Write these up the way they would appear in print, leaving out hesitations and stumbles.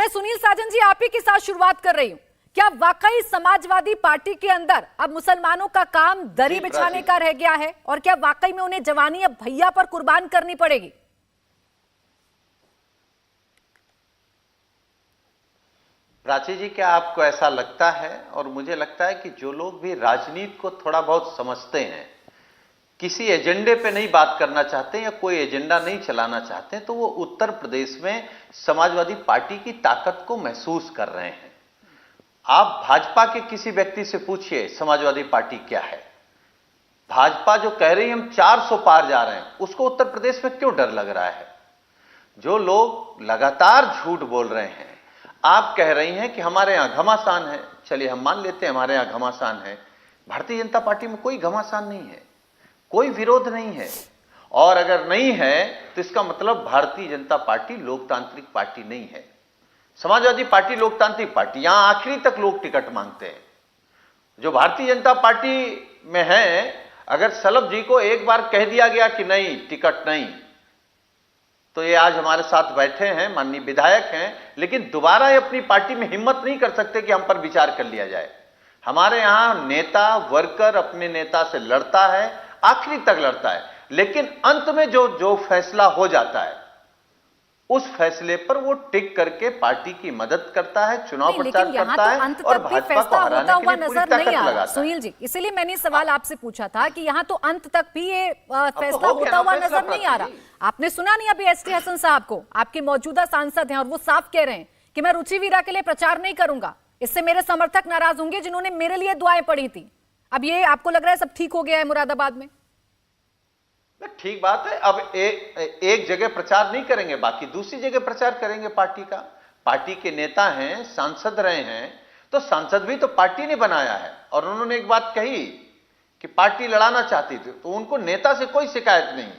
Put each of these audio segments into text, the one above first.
सुनील साजन जी, आप ही के साथ शुरुआत कर रही हूं। क्या वाकई समाजवादी पार्टी के अंदर अब मुसलमानों का काम दरी बिछाने का रह गया है, और क्या वाकई में उन्हें जवानी अब भैया पर कुर्बान करनी पड़ेगी? प्राची जी, क्या आपको ऐसा लगता है? और मुझे लगता है कि जो लोग भी राजनीति को थोड़ा बहुत समझते हैं, किसी एजेंडे पे नहीं बात करना चाहते या कोई एजेंडा नहीं चलाना चाहते, तो वो उत्तर प्रदेश में समाजवादी पार्टी की ताकत को महसूस कर रहे हैं। आप भाजपा के किसी व्यक्ति से पूछिए समाजवादी पार्टी क्या है। भाजपा जो कह रही है हम 400 पार जा रहे हैं, उसको उत्तर प्रदेश में क्यों डर लग रहा है? जो लोग लगातार झूठ बोल रहे हैं, आप कह रही हैं कि हमारे यहां घमासान है, चलिए हम मान लेते हैं हमारे यहां घमासान है। भारतीय जनता पार्टी में कोई घमासान नहीं है, कोई विरोध नहीं है, और अगर नहीं है तो इसका मतलब भारतीय जनता पार्टी लोकतांत्रिक पार्टी नहीं है। समाजवादी पार्टी लोकतांत्रिक पार्टी, यहां आखिरी तक लोग टिकट मांगते हैं। जो भारतीय जनता पार्टी में है, अगर सलभ जी को एक बार कह दिया गया कि नहीं टिकट नहीं, तो ये आज हमारे साथ बैठे हैं, माननीय विधायक हैं, लेकिन दोबारा ये अपनी पार्टी में हिम्मत नहीं कर सकते कि हम पर विचार कर लिया जाए। हमारे यहां नेता वर्कर अपने नेता से लड़ता है, आखिरी तक लड़ता है, लेकिन अंत में जो फैसला हो जाता है, उस फैसले पर वो टिक करके पार्टी की मदद करता है, चुनाव प्रचार करता है, और भाजपा को हराने के लिए पूरी ताकत लगाता है। सुनील जी, इसीलिए मैंने सवाल आपसे पूछा था कि यहाँ तो अंत तक भी ये फैसला होता हुआ नजर नहीं आ रहा। आपने सुना नहीं अभी एसटी हसन साहब को, आपके मौजूदा सांसद हैं, और वो साफ कह रहे हैं कि मैं रुचि वीरा के लिए प्रचार नहीं करूंगा, इससे मेरे समर्थक नाराज होंगे जिन्होंने मेरे लिए दुआएं पड़ी थी। अब ये आपको लग रहा है सब ठीक हो गया है मुरादाबाद में? ठीक बात है। अब एक जगह प्रचार नहीं करेंगे, बाकी दूसरी जगह प्रचार करेंगे पार्टी का। पार्टी के नेता हैं, सांसद रहे हैं, तो सांसद भी तो पार्टी ने बनाया है, और उन्होंने एक बात कही कि पार्टी लड़ाना चाहती थी, तो उनको नेता से कोई शिकायत नहीं।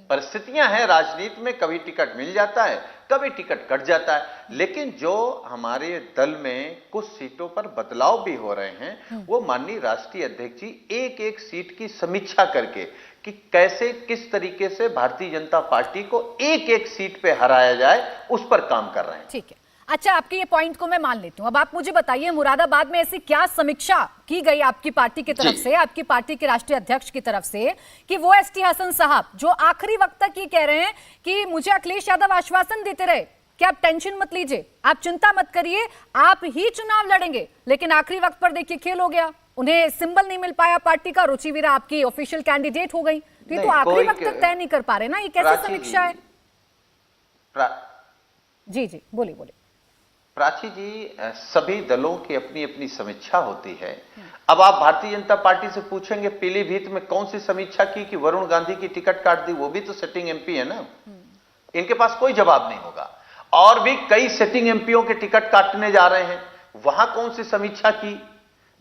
परिस्थितियां हैं राजनीति में, कभी टिकट मिल जाता है, कभी टिकट कट जाता है, लेकिन जो हमारे दल में कुछ सीटों पर बदलाव भी हो रहे हैं, वो माननीय राष्ट्रीय अध्यक्ष जी एक एक सीट की समीक्षा करके कि कैसे किस तरीके से भारतीय जनता पार्टी को एक एक सीट पे हराया जाए, उस पर काम कर रहे हैं। ठीक है, अच्छा, आपके ये पॉइंट को मैं मान लेती हूं। अब आप मुझे बताइए, मुरादाबाद में ऐसी क्या समीक्षा की गई आपकी पार्टी की तरफ से, आपकी पार्टी के राष्ट्रीय अध्यक्ष की तरफ से, कि वो एसटी हसन साहब जो आखिरी वक्त तक ये कह रहे हैं कि मुझे अखिलेश यादव आश्वासन देते रहे कि आप टेंशन मत लीजिए, आप चिंता मत करिए, आप ही चुनाव लड़ेंगे, लेकिन आखिरी वक्त पर देखिए खेल हो गया, उन्हें सिंबल नहीं मिल पाया पार्टी का, रुचि वीरा आपकी ऑफिशियल कैंडिडेट हो गई, ये तो आखिरी वक्त तक तय नहीं कर पा रहे ना, ये कैसी समीक्षा है? जी जी, बोलिए बोलिए। प्राची जी, सभी दलों की अपनी अपनी समीक्षा होती है। अब आप भारतीय जनता पार्टी से पूछेंगे पीलीभीत में कौन सी समीक्षा की कि वरुण गांधी की टिकट काट दी, वो भी तो सिटिंग एमपी है ना, इनके पास कोई जवाब नहीं होगा। और भी कई सिटिंग एमपीओं के टिकट काटने जा रहे हैं, वहां कौन सी समीक्षा की?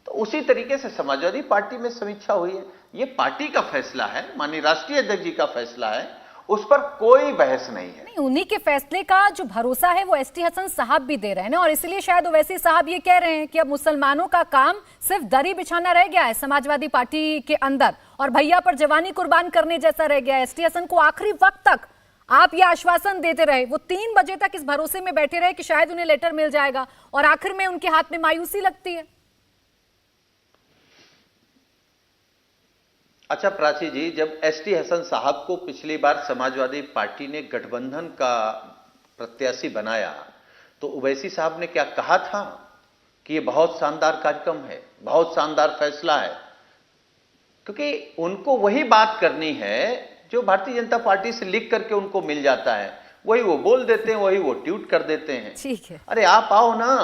तो उसी तरीके से समाजवादी पार्टी में समीक्षा हुई है। ये पार्टी का फैसला है, माननीय राष्ट्रीय अध्यक्ष जी का फैसला है, उस पर कोई बहस नहीं है। नहीं, उन्हीं के फैसले का जो भरोसा है वो एसटी हसन साहब भी दे रहे हैं ना, और इसलिए शायद ओवैसी साहब ये कह रहे हैं कि अब मुसलमानों का काम सिर्फ दरी बिछाना रह गया है समाजवादी पार्टी के अंदर, और भैया पर जवानी कुर्बान करने जैसा रह गया है। एसटी हसन को आखिरी वक्त तक आप ये आश्वासन देते रहे, वो 3 बजे तक इस भरोसे में बैठे रहे कि शायद उन्हें लेटर मिल जाएगा, और आखिर में उनके हाथ में मायूसी लगती है। अच्छा प्राची जी, जब एसटी हसन साहब को पिछली बार समाजवादी पार्टी ने गठबंधन का प्रत्याशी बनाया, तो ओवैसी साहब ने क्या कहा था कि ये बहुत शानदार कार्यक्रम है, बहुत शानदार फैसला है, क्योंकि उनको वही बात करनी है जो भारतीय जनता पार्टी से लिख करके उनको मिल जाता है, वही वो बोल देते हैं, वही वो ट्वीट कर देते हैं। ठीक है, अरे आप आओ ना,